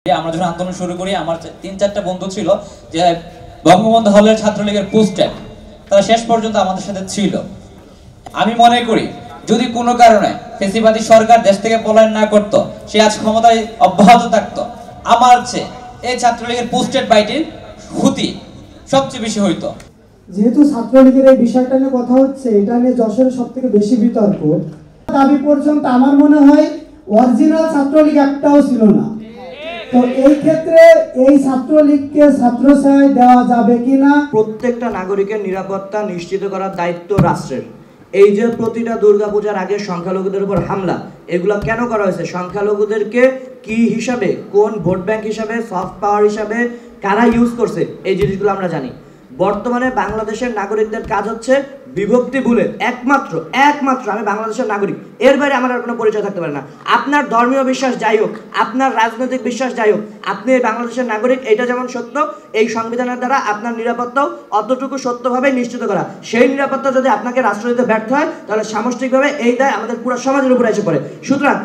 আমরা যখন আন্দোলন শুরু করি আমার ৩-৪টা বন্ধু ছিল যে বঙ্গবন্ধু হলের ছাত্রলীগের পোস্টার, তারা শেষ পর্যন্ত আমাদের সাথে ছিল। আমি মনে করি যদি কোনো কারণে ফ্যাসিবাদী সরকার দেশ থেকে পলায়ন না করত, সে আজ ক্ষমতায় অব্যাহত থাকতো, আমার চেয়ে এই ছাত্রলীগের পোস্টেড বাইটির ক্ষতি সবচেয়ে বেশি হইতো। যেহেতু ছাত্রলীগের এই বিষয়টা নিয়ে কথা হচ্ছে, এটা নিয়ে যশোরে সবথেকে বেশি বিতর্ক। দাবি পর্যন্ত আমার মনে হয় অরিজিনাল ছাত্রলীগ একটাও ছিল না। তো এই ক্ষেত্রে এই ছাত্রলীগকে ছাত্রছায়া দেওয়া যাবে কিনা? প্রত্যেকটা নাগরিকের নিরাপত্তা নিশ্চিত করার দায়িত্ব রাষ্ট্রের। এই যে প্রতিটা দুর্গাপূজার আগে সংখ্যালঘুদের উপর হামলা, এগুলো কেন করা হয়েছে? সংখ্যালঘুদেরকে কি হিসাবে, কোন ভোট ব্যাংক হিসাবে, সফট পাওয়ার হিসাবে কারা ইউজ করছে, এই জিনিসগুলো আমরা জানি। বর্তমানে বাংলাদেশের নাগরিকদের কাজ হচ্ছে বিভক্তি ভুলে একমাত্র আমি বাংলাদেশের নাগরিক, এর বাইরে আমার আর কোনো পরিচয় থাকতে পারে না। আপনার ধর্মীয় বিশ্বাস যাই হোক, আপনার রাজনৈতিক বিশ্বাস যাই হোক, আপনি বাংলাদেশের নাগরিক, এটা যেমন সত্য, এই সংবিধানের দ্বারা আপনার নিরাপত্তাও অতটুকু সত্যভাবে নিশ্চিত করা। সেই নিরাপত্তা যদি আপনাকে রাষ্ট্র দিতে ব্যর্থ হয়, তাহলে সামষ্টিকভাবে এই দায় আমাদের পুরো সমাজের উপরে এসে পড়ে। সুতরাং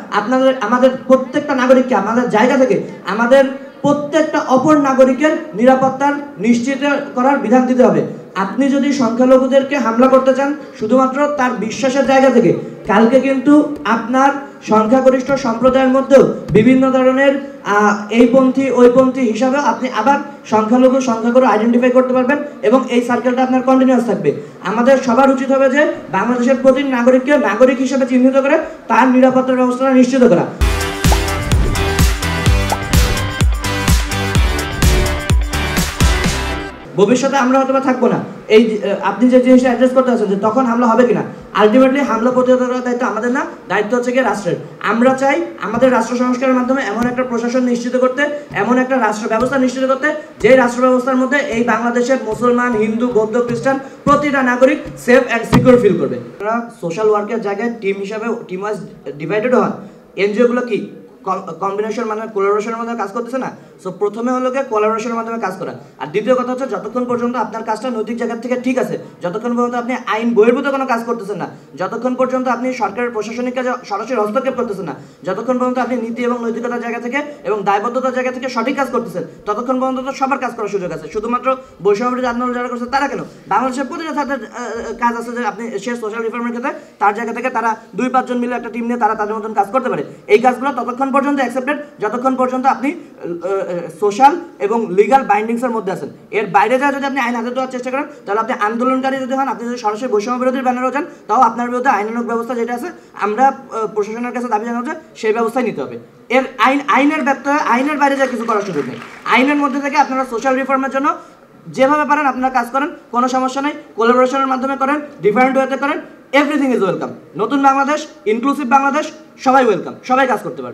আমাদের প্রত্যেকটা নাগরিককে আমাদের জায়গা থেকে আমাদের প্রত্যেকটা অপর নাগরিকের নিরাপত্তার নিশ্চিত করার বিধান দিতে হবে। আপনি যদি সংখ্যালঘুদেরকে হামলা করতে চান শুধুমাত্র তার বিশ্বাসের জায়গা থেকে, কালকে কিন্তু আপনার সংখ্যাগরিষ্ঠ সম্প্রদায়ের মধ্যেও বিভিন্ন ধরনের এইপন্থী ওইপন্থী হিসাবে আপনি আবার সংখ্যাগুরু আইডেন্টিফাই করতে পারবেন এবং এই সার্কেলটা আপনার কন্টিনিউয়াস থাকবে। আমাদের সবার উচিত হবে যে বাংলাদেশের প্রতি নাগরিককে নাগরিক হিসেবে চিহ্নিত করে তার নিরাপত্তার ব্যবস্থা নিশ্চিত করা। ভবিষ্যতে আমরা হয়তো থাকবো না, এই আপনি যে জিনিসটা অ্যাড্রেস করতে আছেন যে তখন হামলা হবে কিনা, আলটিমেটলি হামলা প্রতিহত করার দায়িত্ব আমাদের না, দায়িত্ব হচ্ছে কি রাষ্ট্রের। আমরা চাই আমাদের রাষ্ট্র সংস্কারের মাধ্যমে এমন একটা প্রশাসন নিশ্চিত করতে, এমন একটা রাষ্ট্র ব্যবস্থা নিশ্চিত করতে, যে রাষ্ট্র ব্যবস্থার মধ্যে এই বাংলাদেশের মুসলমান, হিন্দু, বৌদ্ধ, খ্রিস্টান প্রতিটা নাগরিক সেফ অ্যান্ড সিকিউর ফিল করবে। আপনারা সোশ্যাল ওয়ার্কের জায়গায় টিম হিসাবে টিম ওয়াইজ ডিভাইডেড হন। এনজিওগুলো কি কম্বিনেশন মানে কোলাবোরেশনের মাধ্যমে কাজ করতেছে না? সো প্রথমে হলো গিয়ে কোলাবোরেশনের মাধ্যমে কাজ করা। আর দ্বিতীয় কথা হচ্ছে যতক্ষণ পর্যন্ত আপনার কাজটা নৈতিক জায়গা থেকে ঠিক আছে, যতক্ষণ পর্যন্ত আপনি আইন বহির্ভূত কোনো কাজ করতেছেন না, যতক্ষণ পর্যন্ত আপনি সরকারের প্রশাসনিক কাজে সরাসরি হস্তক্ষেপ করতেছেন না, যতক্ষণ পর্যন্ত আপনি নীতি এবং নৈতিকতার জায়গা থেকে এবং দায়বদ্ধতার জায়গা থেকে সঠিক কাজ করতেছেন, ততক্ষণ পর্যন্ত তো সবার কাজ করার সুযোগ আছে। শুধুমাত্র বৈষম্যবিরোধী আন্দোলন যারা করছে তারা কেন, বাংলাদেশের প্রতিটা ছাত্রের কাজ আছে যে আপনি সে সোশ্যাল রিফর্মের ক্ষেত্রে তার জায়গা থেকে তারা 2-5 জন মিলে একটা টিম নিয়ে তারা তাদের মতন কাজ করতে পারে। এই কাজগুলো ততক্ষণ পর্যন্ত অ্যাকসেপ্টেড যতক্ষণ পর্যন্ত আপনি সোশ্যাল এবং লিগাল বাইন্ডিংসের মধ্যে আছেন। এর বাইরে যা যদি আপনি আইন হাতে দেওয়ার চেষ্টা করেন, তাহলে আপনি আন্দোলনকারী যদি হন, আপনি যদি সরাসরি বৈষম্য বিরোধীর ব্যানারও যান, তাও আপনার বিরুদ্ধে আইনানুগ ব্যবস্থা যেটা আছে আমরা প্রশাসনের কাছে দাবি জানাবো যে সেই ব্যবস্থাই নিতে হবে। এর আইনের ব্যত্যয়, আইনের বাইরে যা কিছু করার সুযোগ নেই। আইনের মধ্যে থেকে আপনারা সোশ্যাল রিফর্মের জন্য যেভাবে পারেন আপনারা কাজ করেন, কোনো সমস্যা নেই। কোলাবোরেশনের মাধ্যমে করেন, ডিফারেন্ট ওয়েতে করেন, এভরিথিং ইজ ওয়েলকাম। নতুন বাংলাদেশ, ইনক্লুসিভ বাংলাদেশ, সবাই ওয়েলকাম, সবাই কাজ করতে পারবে।